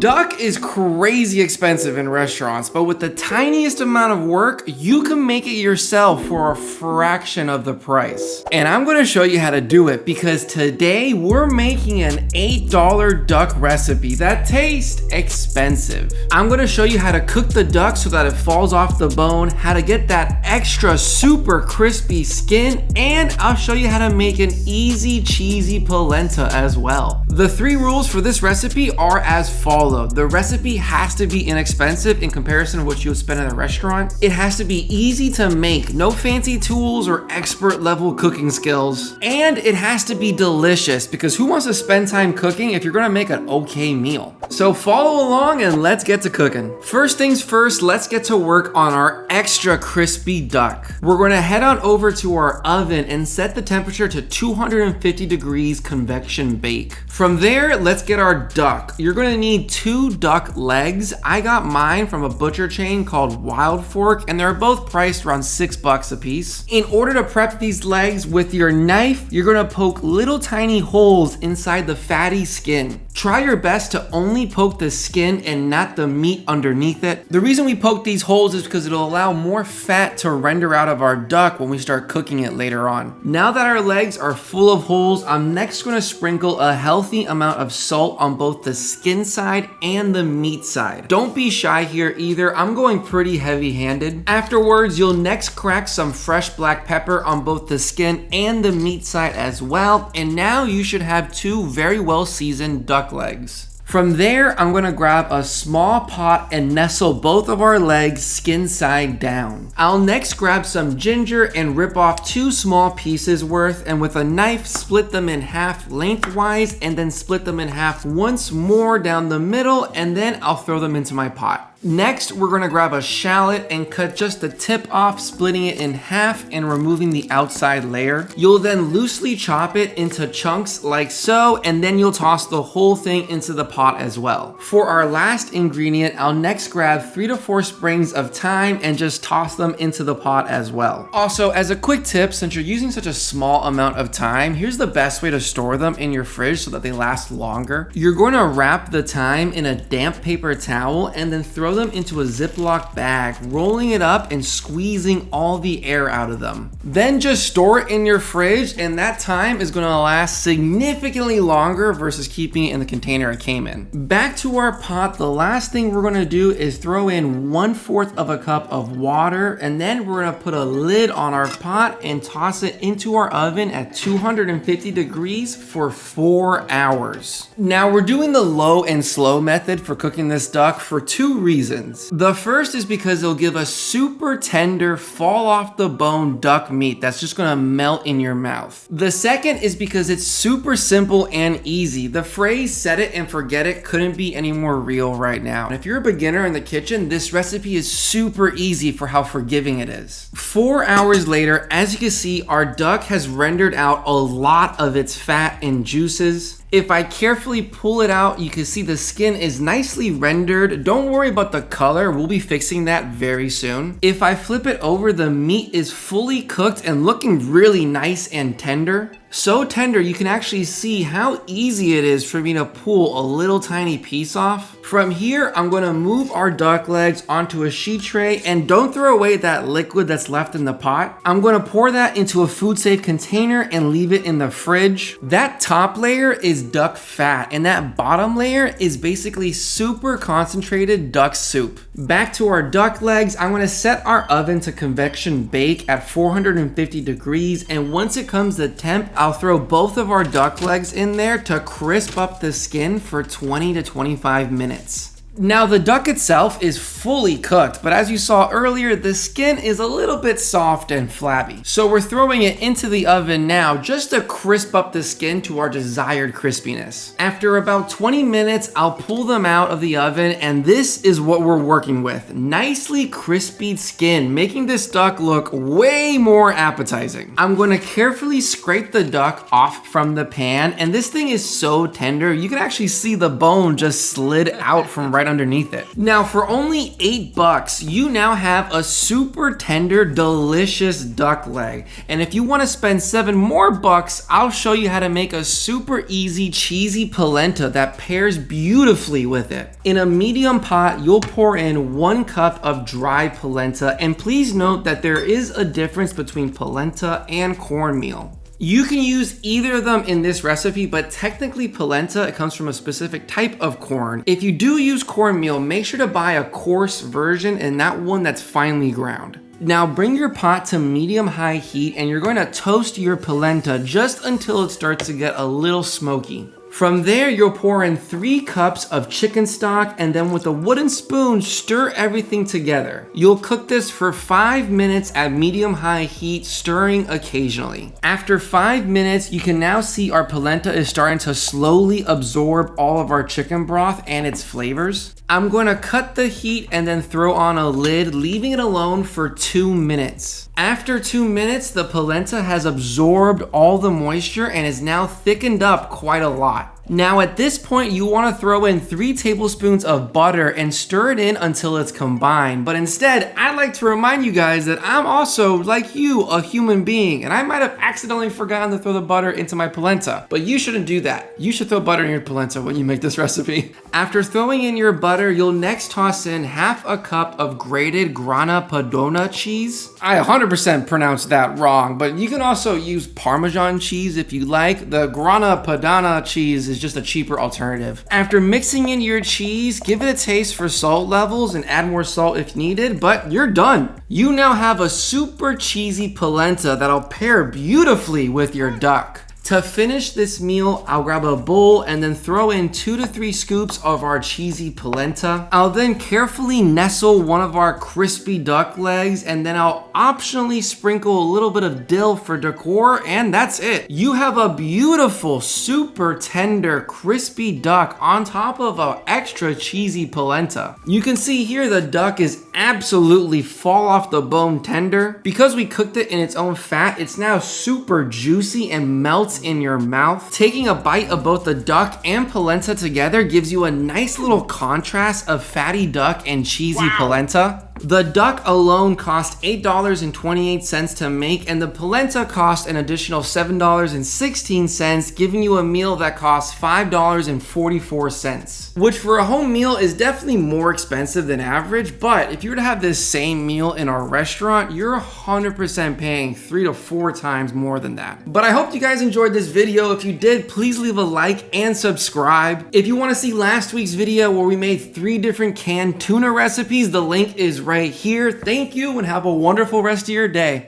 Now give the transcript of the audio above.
Duck is crazy expensive in restaurants, but with the tiniest amount of work, you can make it yourself for a fraction of the price. And I'm gonna show you how to do it because today we're making an $8 duck recipe that tastes expensive. I'm gonna show you how to cook the duck so that it falls off the bone, how to get that extra super crispy skin, and I'll show you how to make an easy cheesy polenta as well. The 3 rules for this recipe are as follows. The recipe has to be inexpensive in comparison to what you would spend in a restaurant. It has to be easy to make, no fancy tools or expert level cooking skills. And it has to be delicious because who wants to spend time cooking if you're gonna make an okay meal? So follow along and let's get to cooking. First things first, let's get to work on our extra crispy duck. We're gonna head on over to our oven and set the temperature to 250 degrees convection bake. From there, let's get our duck. You're gonna need 2 duck legs. I got mine from a butcher chain called Wild Fork, and they're both priced around $6 a piece. In order to prep these legs with your knife, you're gonna poke little tiny holes inside the fatty skin. Try your best to only poke the skin and not the meat underneath it. The reason we poke these holes is because it'll allow more fat to render out of our duck when we start cooking it later on. Now that our legs are full of holes, I'm next going to sprinkle a healthy amount of salt on both the skin side and the meat side. Don't be shy here either. I'm going pretty heavy-handed. Afterwards, you'll next crack some fresh black pepper on both the skin and the meat side as well. And now you should have 2 very well seasoned duck legs. From there, I'm gonna grab a small pot and nestle both of our legs skin side down. I'll next grab some ginger and rip off 2 small pieces worth, and with a knife, split them in half lengthwise and then split them in half once more down the middle, and then I'll throw them into my pot. Next, we're gonna grab a shallot and cut just the tip off, splitting it in half and removing the outside layer. You'll then loosely chop it into chunks like so, and then you'll toss the whole thing into the pot as well. For our last ingredient, I'll next grab 3 to 4 sprigs of thyme and just toss them into the pot as well. Also, as a quick tip, since you're using such a small amount of thyme, here's the best way to store them in your fridge so that they last longer. You're going to wrap the thyme in a damp paper towel and then throw them into a Ziploc bag, rolling it up and squeezing all the air out of them. Then just store it in your fridge, and that thyme is going to last significantly longer versus keeping it in the container it came in. Back to our pot, the last thing we're going to do is throw in 1/4 of a cup of water, and then we're going to put a lid on our pot and toss it into our oven at 250 degrees for 4 hours. Now we're doing the low and slow method for cooking this duck for 2 reasons. The first is because it'll give us super tender, fall off the bone duck meat that's just gonna melt in your mouth. The second is because it's super simple and easy. The phrase set it and forget it couldn't be any more real right now. And if you're a beginner in the kitchen, this recipe is super easy for how forgiving it is. 4 hours later, as you can see, our duck has rendered out a lot of its fat and juices. If I carefully pull it out, you can see the skin is nicely rendered. Don't worry about the color, we'll be fixing that very soon. If I flip it over, the meat is fully cooked and looking really nice and tender. So tender, you can actually see how easy it is for me to pull a little tiny piece off. From here, I'm gonna move our duck legs onto a sheet tray, and don't throw away that liquid that's left in the pot. I'm gonna pour that into a food safe container and leave it in the fridge. That top layer is duck fat, and that bottom layer is basically super concentrated duck soup. Back to our duck legs, I'm gonna set our oven to convection bake at 450 degrees, and once it comes to temp, I'll throw both of our duck legs in there to crisp up the skin for 20 to 25 minutes. Now the duck itself is fully cooked, but as you saw earlier, the skin is a little bit soft and flabby. So we're throwing it into the oven now just to crisp up the skin to our desired crispiness. After about 20 minutes, I'll pull them out of the oven, and this is what we're working with. Nicely crispy skin, making this duck look way more appetizing. I'm gonna carefully scrape the duck off from the pan, and this thing is so tender, you can actually see the bone just slid out from right right underneath it. Now for only $8, you now have a super tender, delicious duck leg. And if you want to spend $7 more, I'll show you how to make a super easy cheesy polenta that pairs beautifully with it. In a medium pot, you'll pour in 1 cup of dry polenta, and please note that there is a difference between polenta and cornmeal. You can use either of them in this recipe, but technically polenta, it comes from a specific type of corn. If you do use cornmeal, make sure to buy a coarse version and not one that's finely ground. Now bring your pot to medium-high heat and you're going to toast your polenta just until it starts to get a little smoky. From there, you'll pour in 3 cups of chicken stock and then with a wooden spoon, stir everything together. You'll cook this for 5 minutes at medium-high heat, stirring occasionally. After 5 minutes, you can now see our polenta is starting to slowly absorb all of our chicken broth and its flavors. I'm going to cut the heat and then throw on a lid, leaving it alone for 2 minutes. After 2 minutes, the polenta has absorbed all the moisture and is now thickened up quite a lot. Now at this point, you want to throw in 3 tablespoons of butter and stir it in until it's combined. But instead, I'd like to remind you guys that I'm also, like you, a human being, and I might have accidentally forgotten to throw the butter into my polenta. But you shouldn't do that. You should throw butter in your polenta when you make this recipe. After throwing in your butter, you'll next toss in half a cup of grated grana padano cheese. I 100% pronounced that wrong, but you can also use Parmesan cheese if you like. The grana padano cheese is just a cheaper alternative. After mixing in your cheese, give it a taste for salt levels and add more salt if needed, but you're done. You now have a super cheesy polenta that'll pair beautifully with your duck. To finish this meal, I'll grab a bowl and then throw in 2 to 3 scoops of our cheesy polenta. I'll then carefully nestle one of our crispy duck legs, and then I'll optionally sprinkle a little bit of dill for decor, and that's it. You have a beautiful, super tender, crispy duck on top of an extra cheesy polenta. You can see here the duck is absolutely fall off the bone tender. Because we cooked it in its own fat, it's now super juicy and melts in your mouth. Taking a bite of both the duck and polenta together gives you a nice little contrast of fatty duck and cheesy polenta. The duck alone cost $8.28 to make, and the polenta cost an additional $7.16, giving you a meal that costs $5.44, which for a home meal is definitely more expensive than average. But if you were to have this same meal in our restaurant, you're 100% paying 3 to 4 times more than that. But I hope you guys enjoyed this video. If you did, please leave a like and subscribe. If you want to see last week's video where we made 3 different canned tuna recipes, the link is right here. Thank you and have a wonderful rest of your day.